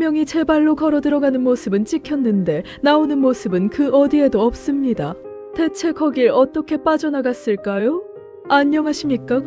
명이 제 발로 걸어 들어가는 모습은 찍혔는데 나오는 모습은 그 어디에도 없습니다. 대체 거길 어떻게 빠져나갔을까요? 안녕하십니까?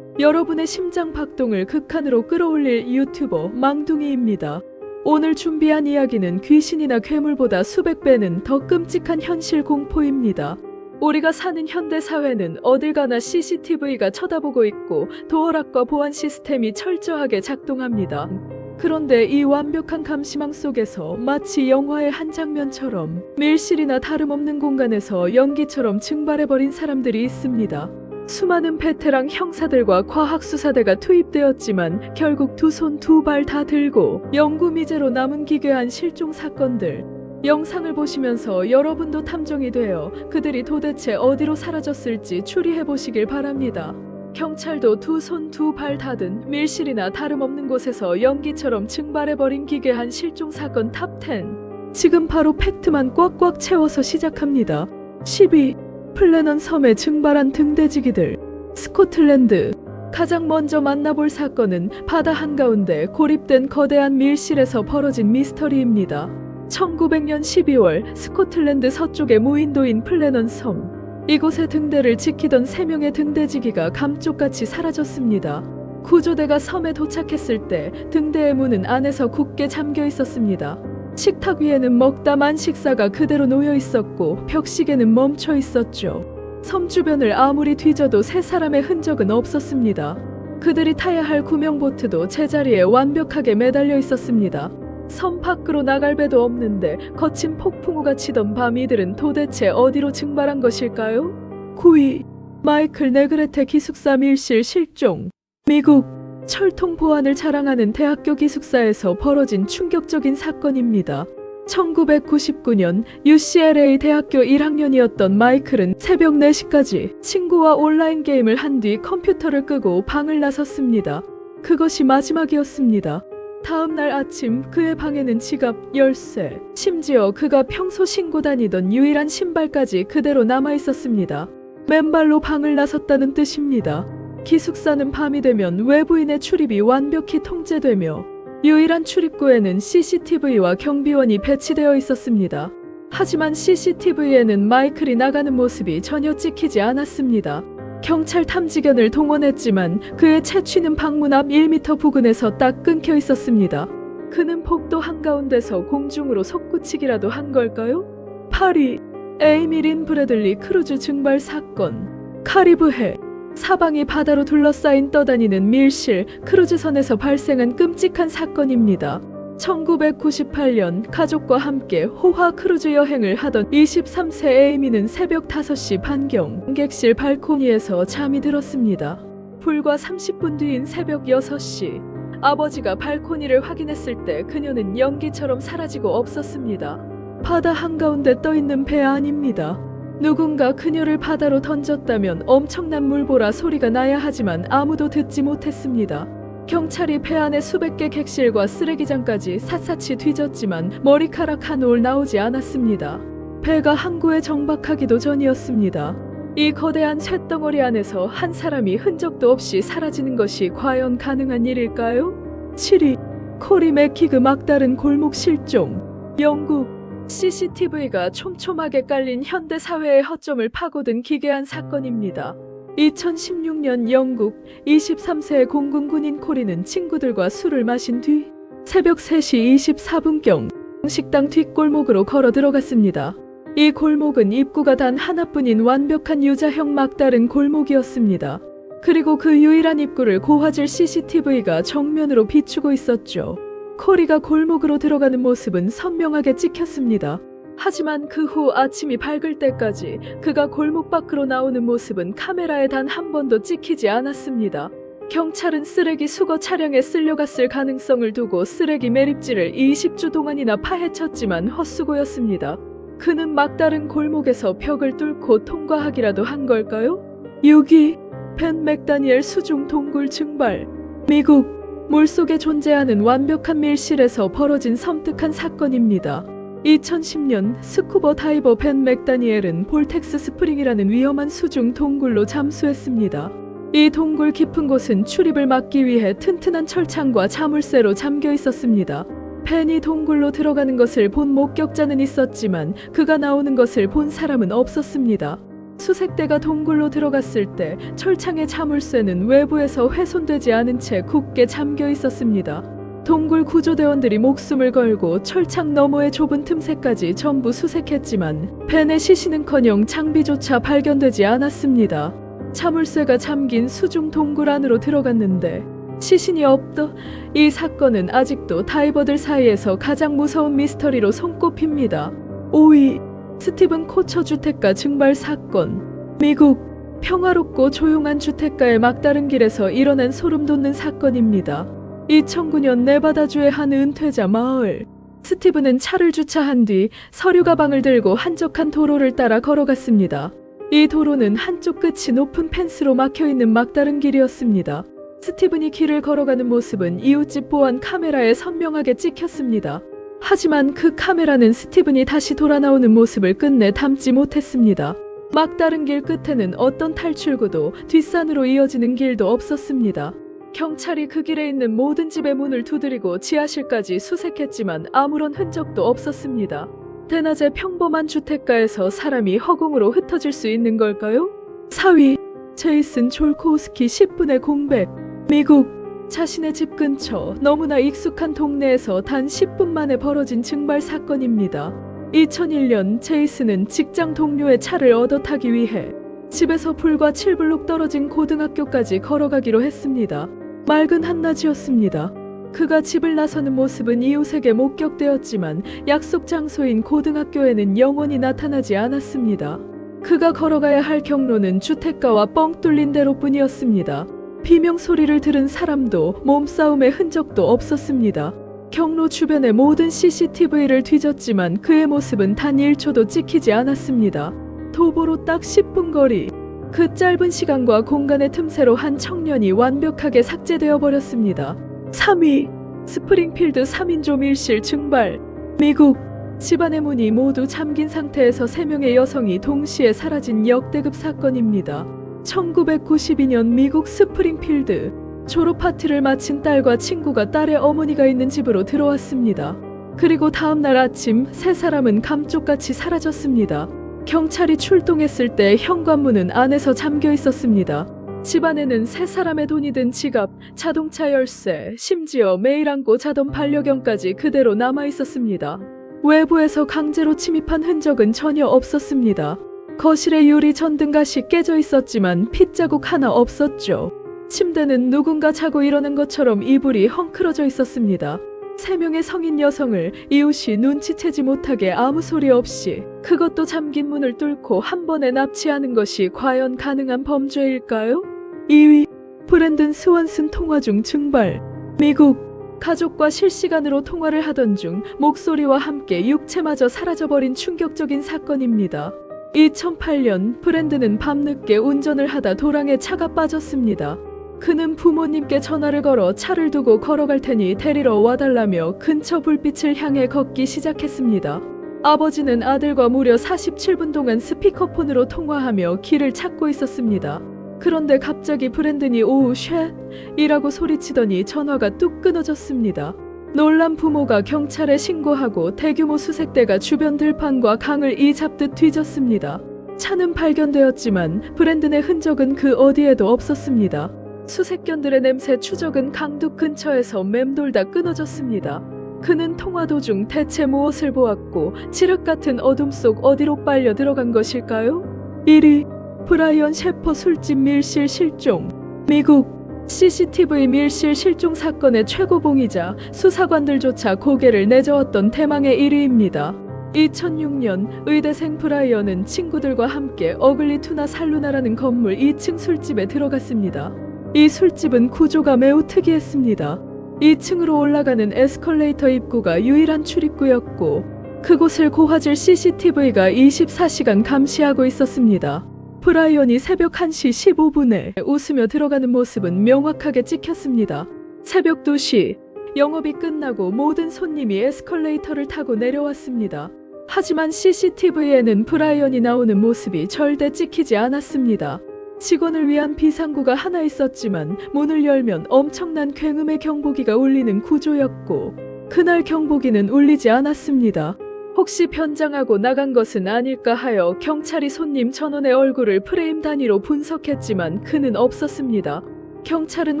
여러분의 심장 박동을 극한으로 끌어올릴 유튜버 망둥이입니다. 오늘 준비한 이야기는 귀신이나 괴물보다 수백 배는 더 끔찍한 현실 공포입니다. 우리가 사는 현대사회는 어딜 가나 CCTV가 쳐다보고 있고 도어락과 보안 시스템이 철저하게 작동합니다. 그런데 이 완벽한 감시망 속에서 마치 영화의 한 장면처럼 밀실이나 다름없는 공간에서 연기처럼 증발해버린 사람들이 있습니다. 수많은 베테랑 형사들과 과학수사대가 투입되었지만 결국 두 손 두 발 다 들고 영구미제로 남은 기괴한 실종 사건들. 영상을 보시면서 여러분도 탐정이 되어 그들이 도대체 어디로 사라졌을지 추리해보시길 바랍니다. 경찰도 두 손 두 발 닫은 밀실이나 다름없는 곳에서 연기처럼 증발해버린 기괴한 실종 사건 탑10. 지금 바로 팩트만 꽉꽉 채워서 시작합니다. 12. 플래넌 섬에 증발한 등대지기들. 스코틀랜드. 가장 먼저 만나볼 사건은 바다 한가운데 고립된 거대한 밀실에서 벌어진 미스터리입니다. 1900년 12월 스코틀랜드 서쪽의 무인도인 플래넌 섬. 이곳의 등대를 지키던 3명의 등대지기가 감쪽같이 사라졌습니다. 구조대가 섬에 도착했을 때 등대의 문은 안에서 굳게 잠겨 있었습니다. 식탁 위에는 먹다만 식사가 그대로 놓여 있었고 벽시계는 멈춰 있었죠. 섬 주변을 아무리 뒤져도 세 사람의 흔적은 없었습니다. 그들이 타야 할 구명보트도 제자리에 완벽하게 매달려 있었습니다. 섬 밖으로 나갈 배도 없는데 거친 폭풍우가 치던 밤 이들은 도대체 어디로 증발한 것일까요? 9위. 마이클 네그레테 기숙사 밀실 실종. 미국. 철통 보안을 자랑하는 대학교 기숙사에서 벌어진 충격적인 사건입니다. 1999년 UCLA 대학교 1학년이었던 마이클은 새벽 4시까지 친구와 온라인 게임을 한 뒤 컴퓨터를 끄고 방을 나섰습니다. 그것이 마지막이었습니다. 다음 날 아침 그의 방에는 지갑, 열쇠, 심지어 그가 평소 신고 다니던 유일한 신발까지 그대로 남아 있었습니다. 맨발로 방을 나섰다는 뜻입니다. 기숙사는 밤이 되면 외부인의 출입이 완벽히 통제되며 유일한 출입구에는 CCTV와 경비원이 배치되어 있었습니다. 하지만 CCTV에는 마이클이 나가는 모습이 전혀 찍히지 않았습니다. 경찰 탐지견을 동원했지만 그의 채취는 방문 앞 1m 부근에서 딱 끊겨 있었습니다. 그는 복도 한가운데서 공중으로 솟구치기라도 한 걸까요? 8위. 에이미 린 브래들리 크루즈 증발 사건. 카리브해. 사방이 바다로 둘러싸인 떠다니는 밀실 크루즈선에서 발생한 끔찍한 사건입니다. 1998년 가족과 함께 호화 크루즈 여행을 하던 23세 에이미는 새벽 5시 반경 객실 발코니에서 잠이 들었습니다. 불과 30분 뒤인 새벽 6시 아버지가 발코니를 확인했을 때 그녀는 연기처럼 사라지고 없었습니다. 바다 한가운데 떠있는 배 아닙니다. 누군가 그녀를 바다로 던졌다면 엄청난 물보라 소리가 나야 하지만 아무도 듣지 못했습니다. 경찰이 배 안에 수백 개 객실과 쓰레기장까지 샅샅이 뒤졌지만 머리카락 한 올 나오지 않았습니다. 배가 항구에 정박하기도 전이었습니다. 이 거대한 쇳덩어리 안에서 한 사람이 흔적도 없이 사라지는 것이 과연 가능한 일일까요? 7위. 코리 맥키그 막다른 골목 실종. 영국. CCTV가 촘촘하게 깔린 현대사회의 허점을 파고든 기괴한 사건입니다. 2016년 영국 23세의 공군 군인 코리는 친구들과 술을 마신 뒤 새벽 3시 24분경 식당 뒷골목으로 걸어 들어갔습니다. 이 골목은 입구가 단 하나뿐인 완벽한 U자형 막다른 골목이었습니다. 그리고 그 유일한 입구를 고화질 CCTV가 정면으로 비추고 있었죠. 코리가 골목으로 들어가는 모습은 선명하게 찍혔습니다. 하지만 그 후 아침이 밝을 때까지 그가 골목 밖으로 나오는 모습은 카메라에 단 한 번도 찍히지 않았습니다. 경찰은 쓰레기 수거 차량에 쓸려갔을 가능성을 두고 쓰레기 매립지를 20주 동안이나 파헤쳤지만 헛수고였습니다. 그는 막다른 골목에서 벽을 뚫고 통과하기라도 한 걸까요? 6위. 벤 맥다니엘 수중 동굴 증발. 미국. 물속에 존재하는 완벽한 밀실에서 벌어진 섬뜩한 사건입니다. 2010년 스쿠버 다이버 벤 맥다니엘은 볼텍스 스프링이라는 위험한 수중 동굴로 잠수했습니다. 이 동굴 깊은 곳은 출입을 막기 위해 튼튼한 철창과 자물쇠로 잠겨 있었습니다. 펜이 동굴로 들어가는 것을 본 목격자는 있었지만 그가 나오는 것을 본 사람은 없었습니다. 수색대가 동굴로 들어갔을 때 철창의 자물쇠는 외부에서 훼손되지 않은 채 굳게 잠겨 있었습니다. 동굴 구조대원들이 목숨을 걸고 철창 너머의 좁은 틈새까지 전부 수색했지만 펜의 시신은커녕 장비조차 발견되지 않았습니다. 자물쇠가 잠긴 수중 동굴 안으로 들어갔는데 시신이 없다. 이 사건은 아직도 다이버들 사이에서 가장 무서운 미스터리로 손꼽힙니다. 5위 스티븐 코처 주택가 증발 사건. 미국 평화롭고 조용한 주택가의 막다른 길에서 일어난 소름 돋는 사건입니다. 2009년 네바다주의 한 은퇴자 마을. 스티븐은 차를 주차한 뒤 서류 가방을 들고 한적한 도로를 따라 걸어갔습니다. 이 도로는 한쪽 끝이 높은 펜스로 막혀있는 막다른 길이었습니다. 스티븐이 길을 걸어가는 모습은 이웃집 보안 카메라에 선명하게 찍혔습니다. 하지만 그 카메라는 스티븐이 다시 돌아 나오는 모습을 끝내 담지 못했습니다. 막다른 길 끝에는 어떤 탈출구도 뒷산으로 이어지는 길도 없었습니다. 경찰이 그 길에 있는 모든 집의 문을 두드리고 지하실까지 수색했지만 아무런 흔적도 없었습니다. 대낮에 평범한 주택가에서 사람이 허공으로 흩어질 수 있는 걸까요? 4위 제이슨 졸코우스키 10분의 공백. 미국 자신의 집 근처 너무나 익숙한 동네에서 단 10분 만에 벌어진 증발 사건입니다. 2001년 제이슨은 직장 동료의 차를 얻어 타기 위해 집에서 불과 7블록 떨어진 고등학교까지 걸어가기로 했습니다. 맑은 한낮이었습니다. 그가 집을 나서는 모습은 이웃에게 목격되었지만 약속 장소인 고등학교에는 영원히 나타나지 않았습니다. 그가 걸어가야 할 경로는 주택가와 뻥 뚫린 대로뿐이었습니다. 비명 소리를 들은 사람도 몸싸움의 흔적도 없었습니다. 경로 주변의 모든 CCTV를 뒤졌지만 그의 모습은 단 1초도 찍히지 않았습니다. 도보로 딱 10분 거리. 그 짧은 시간과 공간의 틈새로 한 청년이 완벽하게 삭제되어 버렸습니다. 3위 스프링필드 3인조 밀실 증발. 미국 집안의 문이 모두 잠긴 상태에서 3명의 여성이 동시에 사라진 역대급 사건입니다. 1992년 미국 스프링필드. 졸업 파티를 마친 딸과 친구가 딸의 어머니가 있는 집으로 들어왔습니다. 그리고 다음날 아침 3사람은 감쪽같이 사라졌습니다. 경찰이 출동했을 때 현관문은 안에서 잠겨 있었습니다. 집안에는 3사람의 돈이 든 지갑, 자동차 열쇠, 심지어 매일 안고 자던 반려견까지 그대로 남아 있었습니다. 외부에서 강제로 침입한 흔적은 전혀 없었습니다. 거실의 유리 전등갓이 깨져 있었지만 핏자국 하나 없었죠. 침대는 누군가 자고 일어난 것처럼 이불이 헝클어져 있었습니다. 3명의 성인 여성을 이웃이 눈치채지 못하게 아무 소리 없이 그것도 잠긴 문을 뚫고 한 번에 납치하는 것이 과연 가능한 범죄일까요? 2위 브랜든 스완슨 통화 중 증발. 미국 가족과 실시간으로 통화를 하던 중 목소리와 함께 육체마저 사라져버린 충격적인 사건입니다. 2008년 브랜든은 밤늦게 운전을 하다 도랑에 차가 빠졌습니다. 그는 부모님께 전화를 걸어 차를 두고 걸어갈 테니 데리러 와달라며 근처 불빛을 향해 걷기 시작했습니다. 아버지는 아들과 무려 47분 동안 스피커폰으로 통화하며 길을 찾고 있었습니다. 그런데 갑자기 브랜든이 오우 쉣이라고 소리치더니 전화가 뚝 끊어졌습니다. 놀란 부모가 경찰에 신고하고 대규모 수색대가 주변 들판과 강을 이잡듯 뒤졌습니다. 차는 발견되었지만 브랜든의 흔적은 그 어디에도 없었습니다. 수색견들의 냄새 추적은 강둑 근처에서 맴돌다 끊어졌습니다. 그는 통화 도중 대체 무엇을 보았고 칠흑 같은 어둠 속 어디로 빨려 들어간 것일까요? 1위 브라이언 셰퍼 술집 밀실 실종. 미국 CCTV 밀실 실종 사건의 최고봉이자 수사관들조차 고개를 내저었던 대망의 1위입니다. 2006년 의대생 브라이언은 친구들과 함께 어글리투나 살루나라는 건물 2층 술집에 들어갔습니다. 이 술집은 구조가 매우 특이했습니다. 2층으로 올라가는 에스컬레이터 입구가 유일한 출입구였고 그곳을 고화질 CCTV가 24시간 감시하고 있었습니다. 브라이언이 새벽 1시 15분에 웃으며 들어가는 모습은 명확하게 찍혔습니다. 새벽 2시 영업이 끝나고 모든 손님이 에스컬레이터를 타고 내려왔습니다. 하지만 CCTV에는 브라이언이 나오는 모습이 절대 찍히지 않았습니다. 직원을 위한 비상구가 하나 있었지만 문을 열면 엄청난 굉음의 경보기가 울리는 구조였고 그날 경보기는 울리지 않았습니다. 혹시 변장하고 나간 것은 아닐까 하여 경찰이 손님 전원의 얼굴을 프레임 단위로 분석했지만 그는 없었습니다. 경찰은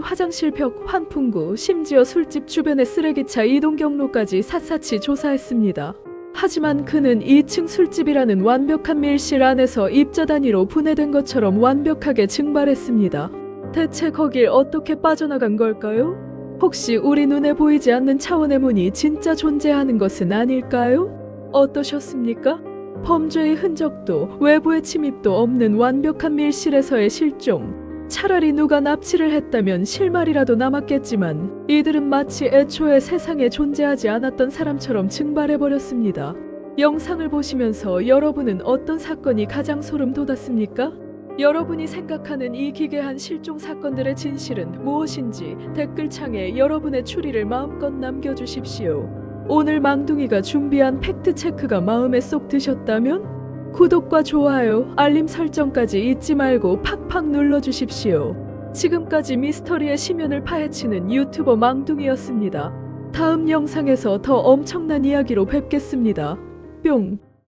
화장실 벽, 환풍구, 심지어 술집 주변의 쓰레기차 이동 경로까지 샅샅이 조사했습니다. 하지만 그는 2층 술집이라는 완벽한 밀실 안에서 입자 단위로 분해된 것처럼 완벽하게 증발했습니다. 대체 거길 어떻게 빠져나간 걸까요? 혹시 우리 눈에 보이지 않는 차원의 문이 진짜 존재하는 것은 아닐까요? 어떠셨습니까? 범죄의 흔적도 외부의 침입도 없는 완벽한 밀실에서의 실종. 차라리 누가 납치를 했다면 실마리라도 남았겠지만 이들은 마치 애초에 세상에 존재하지 않았던 사람처럼 증발해버렸습니다. 영상을 보시면서 여러분은 어떤 사건이 가장 소름 돋았습니까? 여러분이 생각하는 이 기괴한 실종 사건들의 진실은 무엇인지 댓글창에 여러분의 추리를 마음껏 남겨주십시오. 오늘 망둥이가 준비한 팩트체크가 마음에 쏙 드셨다면 구독과 좋아요, 알림 설정까지 잊지 말고 팍팍 눌러주십시오. 지금까지 미스터리의 심연을 파헤치는 유튜버 망둥이였습니다. 다음 영상에서 더 엄청난 이야기로 뵙겠습니다. 뿅.